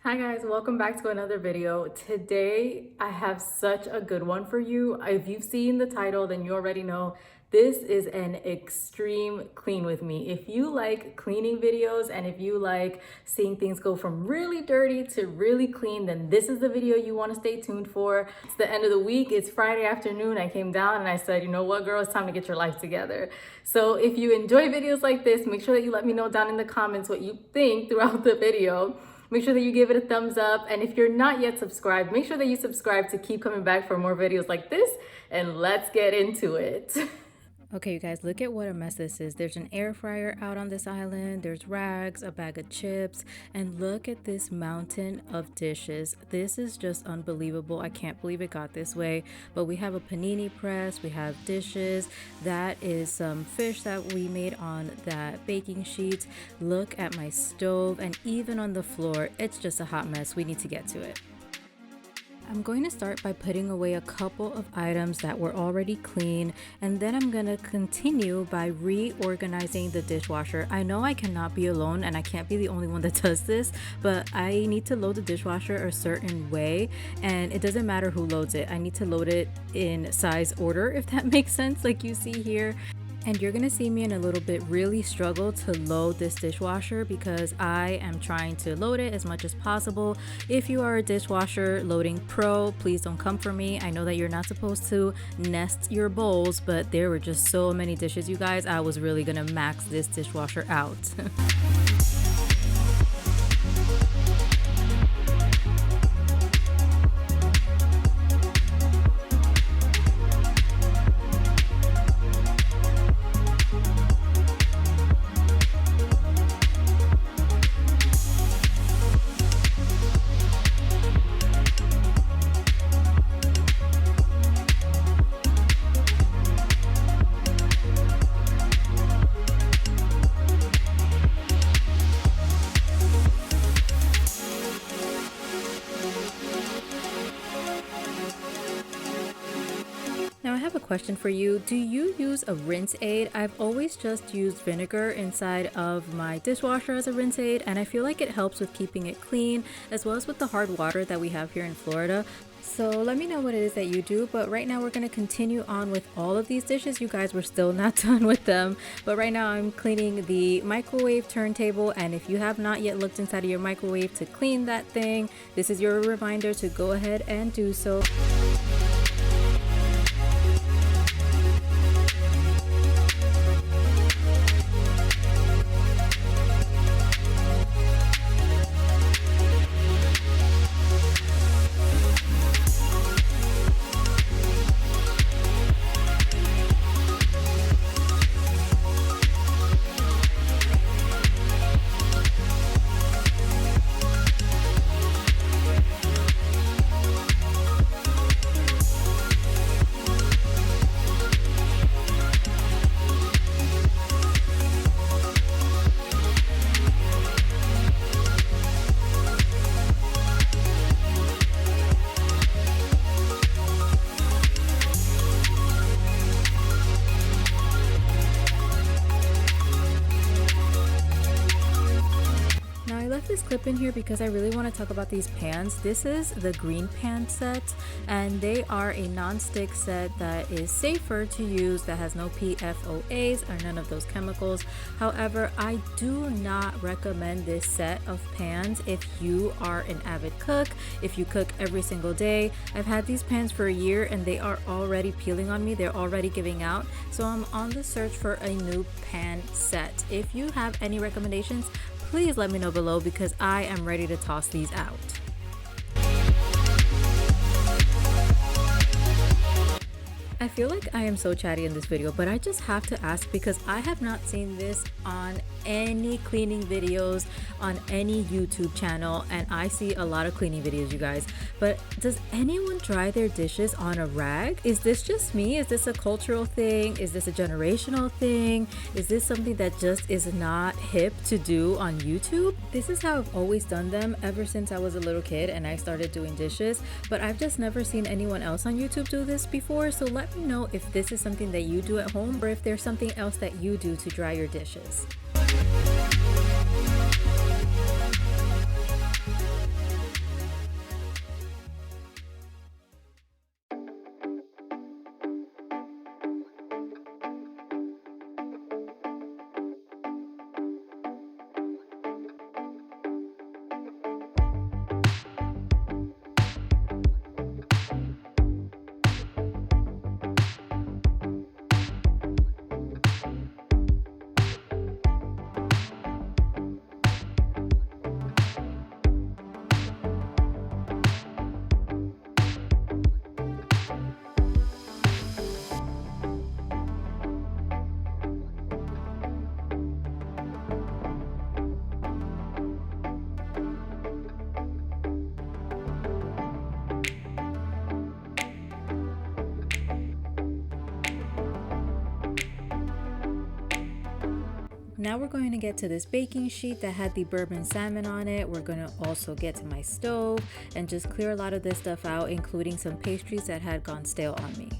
Hi guys, welcome back to another video. Today I have such a good one for you. If you've seen the title, then you already know this is an extreme clean with me. If you like cleaning videos and if you like seeing things go from really dirty to really clean, then this is the video you want to stay tuned for. It's the end of the week, it's Friday afternoon. I came down and I said, you know what, girl, it's time to get your life together. So if you enjoy videos like this, make sure that you let me know down in the comments what you think throughout the video. Make sure that you give it a thumbs up. And if you're not yet subscribed, make sure that you subscribe to keep coming back for more videos like this. And let's get into it. Okay, you guys, look at what a mess this is. There's an air fryer out on this island. There's rags, a bag of chips, and look at this mountain of dishes. This is just unbelievable. I can't believe it got this way. But we have a panini press, we have dishes. That is some fish that we made on that baking sheet. Look at my stove, and even on the floor, it's just a hot mess. We need to get to it. I'm going to start by putting away a couple of items that were already clean, and then I'm going to continue by reorganizing the dishwasher. I know I cannot be alone and I can't be the only one that does this, but I need to load the dishwasher a certain way, and it doesn't matter who loads it. I need to load it in size order, if that makes sense, like you see here. And you're gonna see me in a little bit really struggle to load this dishwasher because I am trying to load it as much as possible. If you are a dishwasher loading pro, please don't come for me. I know that you're not supposed to nest your bowls, but there were just so many dishes, you guys. I was really gonna max this dishwasher out. Now I have a question for you. Do you use a rinse aid? I've always just used vinegar inside of my dishwasher as a rinse aid, and I feel like it helps with keeping it clean as well as with the hard water that we have here in Florida. So let me know what it is that you do, but right now we're going to continue on with all of these dishes. You guys, were still not done with them, but right now I'm cleaning the microwave turntable, and if you have not yet looked inside of your microwave to clean that thing, this is your reminder to go ahead and do so. This clip in here because I really want to talk about these pans. This is the green pan set, and they are a non-stick set that is safer to use, that has no PFOAs or none of those chemicals. However, I do not recommend this set of pans if you are an avid cook, if you cook every single day. I've had these pans for a year and they are already peeling on me. They're already giving out. So I'm on the search for a new pan set. If you have any recommendations, please let me know below because I am ready to toss these out. I feel like I am so chatty in this video, but I just have to ask because I have not seen this on any cleaning videos on any YouTube channel, and I see a lot of cleaning videos, you guys, but does anyone dry their dishes on a rag? Is this just me? Is this a cultural thing? Is this a generational thing? Is this something that just is not hip to do on YouTube? This is how I've always done them ever since I was a little kid and I started doing dishes, but I've just never seen anyone else on YouTube do this before. So let me know if this is something that you do at home or if there's something else that you do to dry your dishes. Now we're going to get to this baking sheet that had the bourbon salmon on it. We're going to also get to my stove and just clear a lot of this stuff out, including some pastries that had gone stale on me.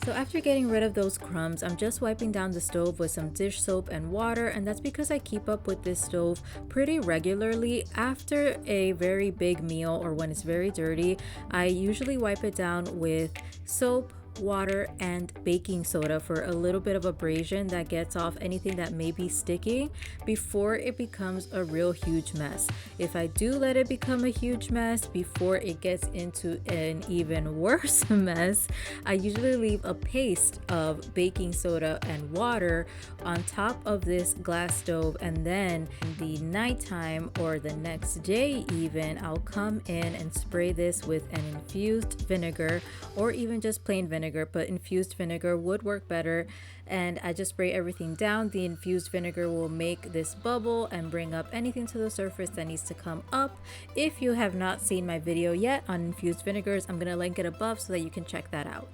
So after getting rid of those crumbs, I'm just wiping down the stove with some dish soap and water, and that's because I keep up with this stove pretty regularly. After a very big meal or when it's very dirty, I usually wipe it down with soap, water, and baking soda for a little bit of abrasion that gets off anything that may be sticking before it becomes a real huge mess. If I do let it become a huge mess before it gets into an even worse mess, I usually leave a paste of baking soda and water on top of this glass stove, and then in the nighttime or the next day even, I'll come in and spray this with an infused vinegar or even just plain vinegar, but infused vinegar would work better. And I just spray everything down. The infused vinegar will make this bubble and bring up anything to the surface that needs to come up. If you have not seen my video yet on infused vinegars, I'm gonna link it above so that you can check that out.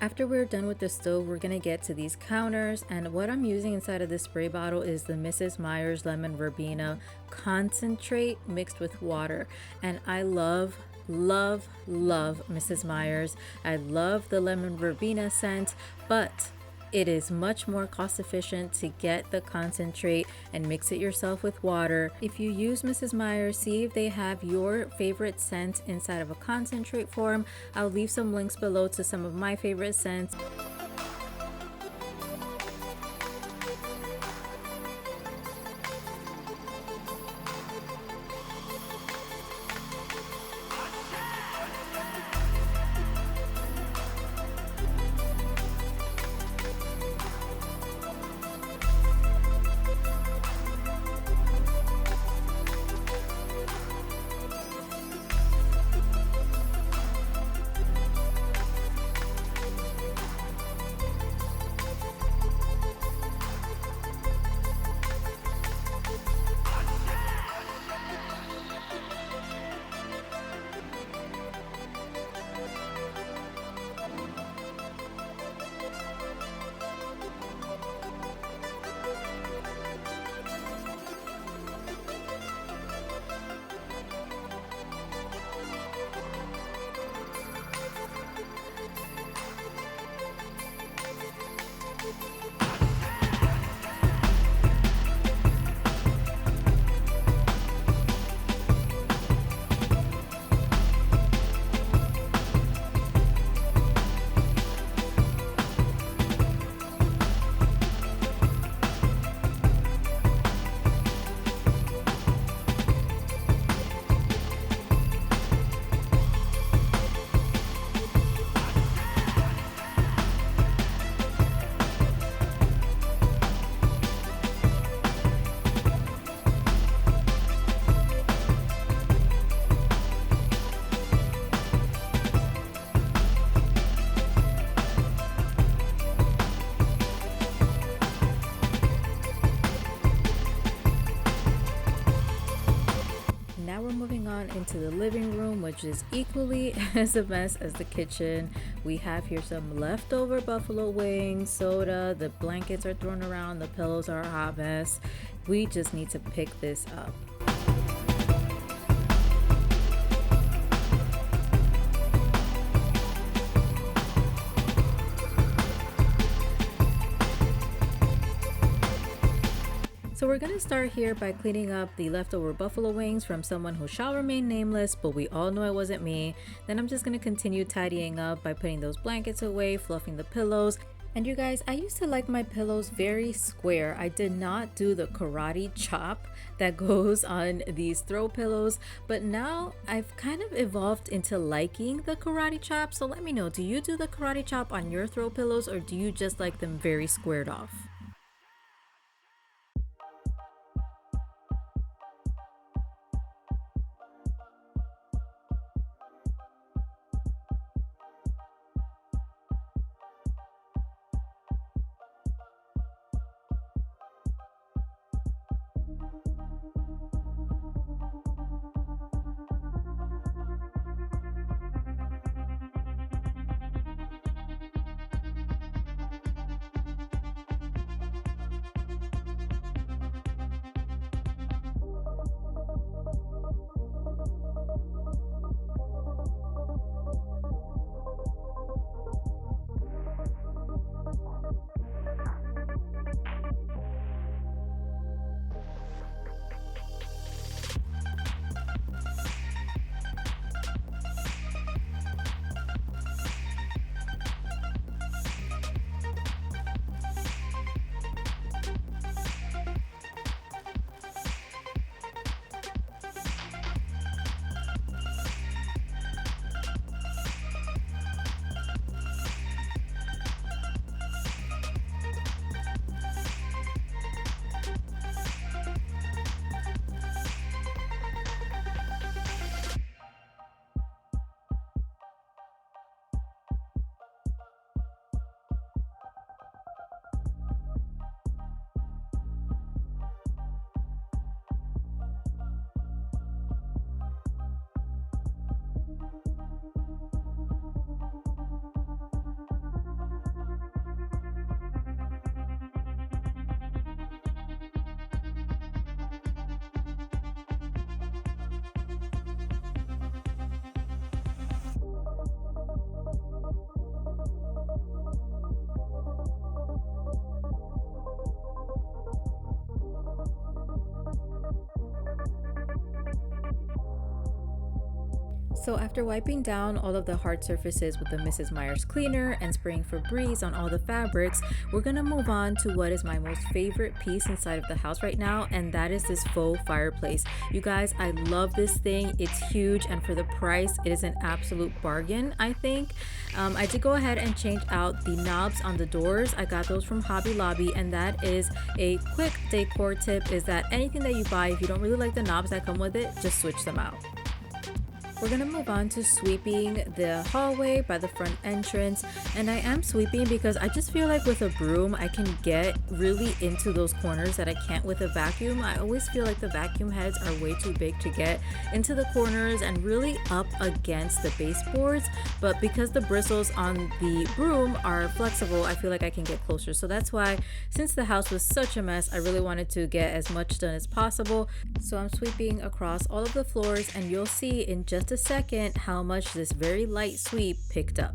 After we're done with the stove, we're gonna get to these counters, and what I'm using inside of this spray bottle is the Mrs. Meyers Lemon Verbena Concentrate mixed with water. And I love Mrs. Meyers. I love the lemon verbena scent, but it is much more cost efficient to get the concentrate and mix it yourself with water. If you use Mrs. Meyers, see if they have your favorite scent inside of a concentrate form. I'll leave some links below to some of my favorite scents. Now we're moving on into the living room, which is equally as a mess as the kitchen. We have here some leftover buffalo wings, soda, the blankets are thrown around, the pillows are a hot mess. We just need to pick this up. So we're gonna start here by cleaning up the leftover buffalo wings from someone who shall remain nameless, but we all know it wasn't me. Then I'm just gonna continue tidying up by putting those blankets away, fluffing the pillows, And you guys, I used to like my pillows very square. I did not do the karate chop that goes on these throw pillows, but now I've kind of evolved into liking the karate chop. So let me know, do you do the karate chop on your throw pillows, or do you just like them very squared off? So after wiping down all of the hard surfaces with the Mrs. Meyers cleaner and spraying Febreze on all the fabrics, we're gonna move on to what is my most favorite piece inside of the house right now, and that is this faux fireplace. You guys, I love this thing. It's huge, and for the price, it is an absolute bargain, I think. I did go ahead and change out the knobs on the doors. I got those from Hobby Lobby, and that is a quick decor tip, is that anything that you buy, if you don't really like the knobs that come with it, just switch them out. We're gonna move on to sweeping the hallway by the front entrance, and I am sweeping because I just feel like with a broom I can get really into those corners that I can't with a vacuum. I always feel like the vacuum heads are way too big to get into the corners and really up against the baseboards, but because the bristles on the broom are flexible, I feel like I can get closer. So that's why, since the house was such a mess, I really wanted to get as much done as possible. So I'm sweeping across all of the floors, and you'll see in just a second how much this very light sweep picked up.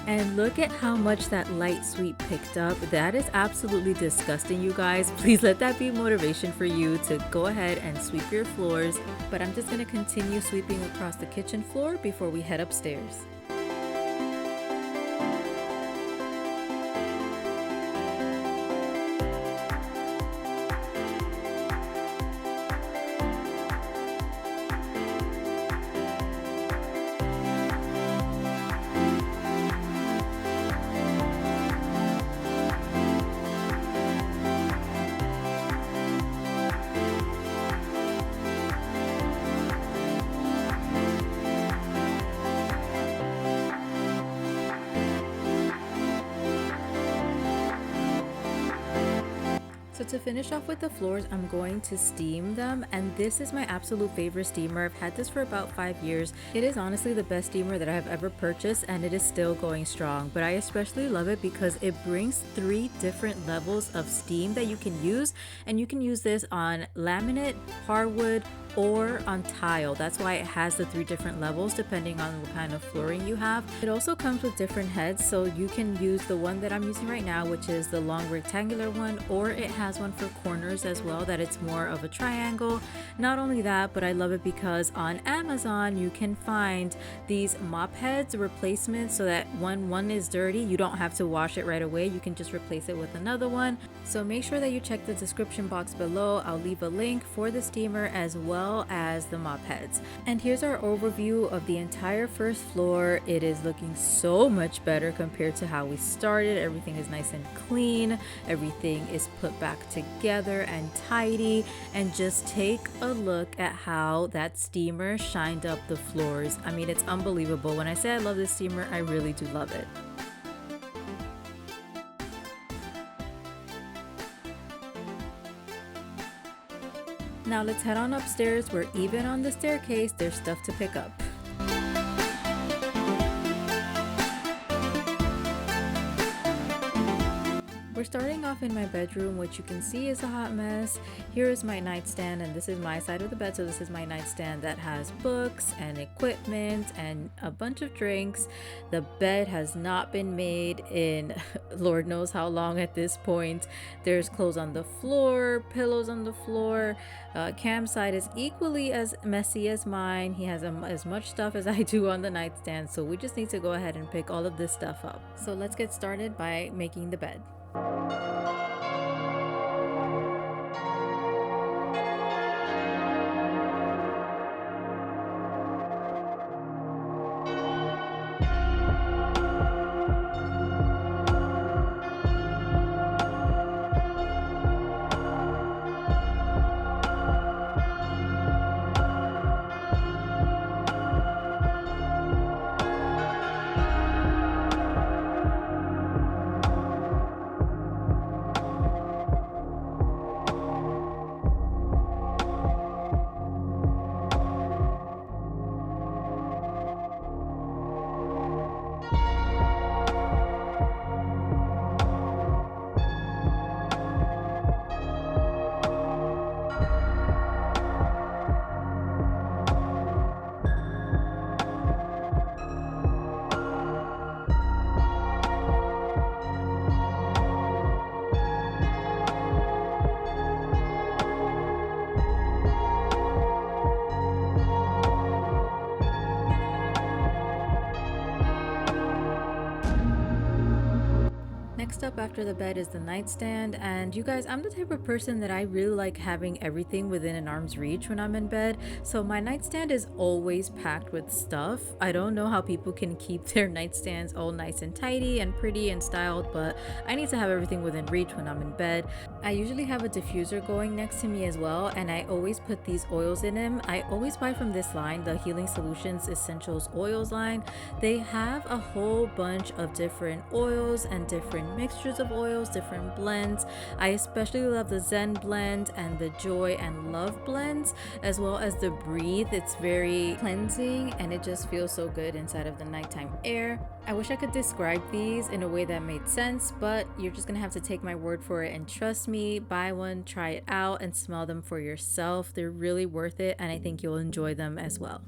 And look at how much that light sweep picked up. That is absolutely disgusting, you guys. Please let that be motivation for you to go ahead and sweep your floors. But I'm just gonna continue sweeping across the kitchen floor before we head upstairs. to finish off with the floors, I'm going to steam them, and this is my absolute favorite steamer. I've had this for about 5 years. It is honestly the best steamer that I have ever purchased, and it is still going strong, but I especially love it because it brings 3 different levels of steam that you can use, and you can use this on laminate, hardwood, or on tile. That's why it has the 3 different levels depending on what kind of flooring you have. It also comes with different heads, so you can use the one that I'm using right now, which is the long rectangular one, or it has one for corners as well, that it's more of a triangle. Not only that, but I love it because on Amazon you can find these mop heads replacements, so that when one is dirty you don't have to wash it right away, you can just replace it with another one. So make sure that you check the description box below. I'll leave a link for the steamer as well as the mop heads. And here's our overview of the entire first floor. It is looking so much better compared to how we started. Everything is nice and clean, everything is put back together and tidy, and just take a look at how that steamer shined up the floors. I mean, it's unbelievable. When I say I love this steamer, I really do love it. Now let's head on upstairs, where even on the staircase there's stuff to pick up. We're starting off in my bedroom, which you can see is a hot mess. Here is my nightstand, and this is my side of the bed, so this is my nightstand that has books and equipment and a bunch of drinks. The bed has not been made in Lord knows how long at this point. There's clothes on the floor, pillows on the floor. Cam's side is equally as messy as mine. He has as much stuff as I do on the nightstand, so we just need to go ahead and pick all of this stuff up. So let's get started by making the bed. Next up after the bed is the nightstand, and you guys, I'm the type of person that I really like having everything within an arm's reach when I'm in bed, so my nightstand is always packed with stuff. I don't know how people can keep their nightstands all nice and tidy and pretty and styled, but I need to have everything within reach when I'm in bed. I usually have a diffuser going next to me as well, and I always put these oils in them. I always buy from this line, the Healing Solutions Essentials Oils line. They have a whole bunch of different oils and different mixtures of oils, different blends. I especially love the Zen blend and the Joy and Love blends, as well as the Breathe. It's very cleansing and it just feels so good inside of the nighttime air. I wish I could describe these in a way that made sense, but you're just gonna have to take my word for it and trust me. Buy one, try it out, and smell them for yourself. They're really worth it, and I think you'll enjoy them as well.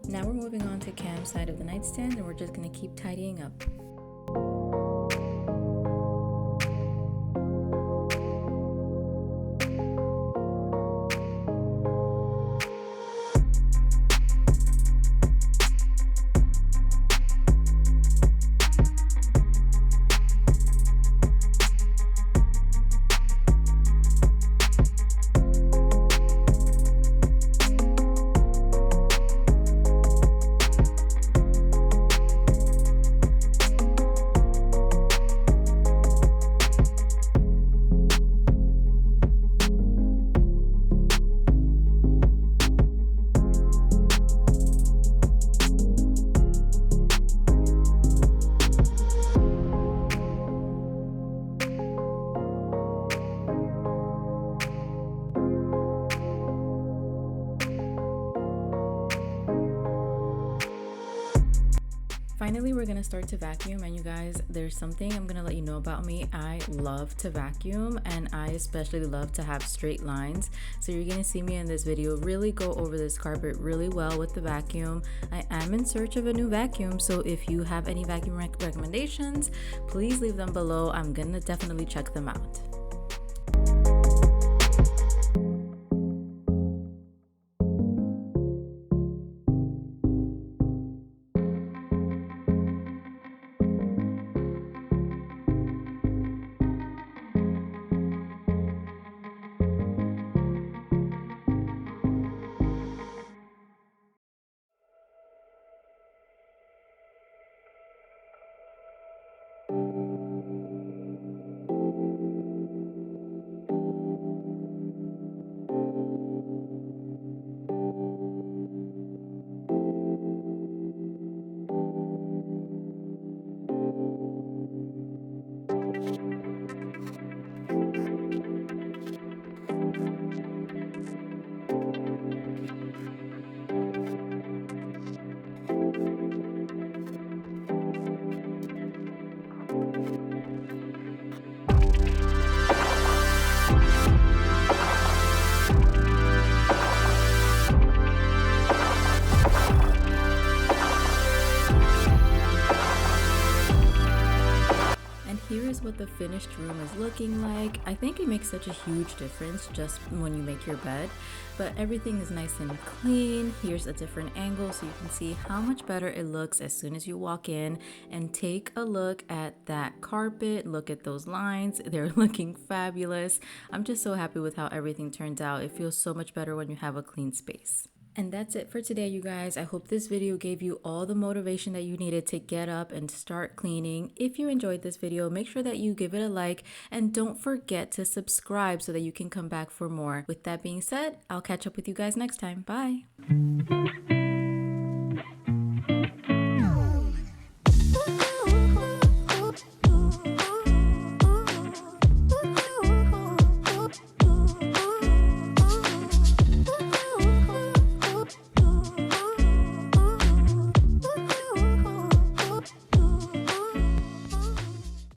Now we're moving on to Cam's side of the nightstand, and we're just going to keep finally, we're gonna start to vacuum, and you guys, there's something I'm gonna let you know about me. I love to vacuum, and I especially love to have straight lines. So you're gonna see me in this video really go over this carpet really well with the vacuum. I am in search of a new vacuum, so if you have any vacuum recommendations, please leave them below. I'm gonna definitely check them out. Here is what the finished room is looking like. I think it makes such a huge difference just when you make your bed, but everything is nice and clean. Here's a different angle so you can see how much better it looks as soon as you walk in. And take a look at that carpet. Look at those lines. They're looking fabulous. I'm just so happy with how everything turned out. It feels so much better when you have a clean space. And that's it for today, you guys. I hope this video gave you all the motivation that you needed to get up and start cleaning. If you enjoyed this video, make sure that you give it a like and don't forget to subscribe so that you can come back for more. With that being said, I'll catch up with you guys next time. Bye.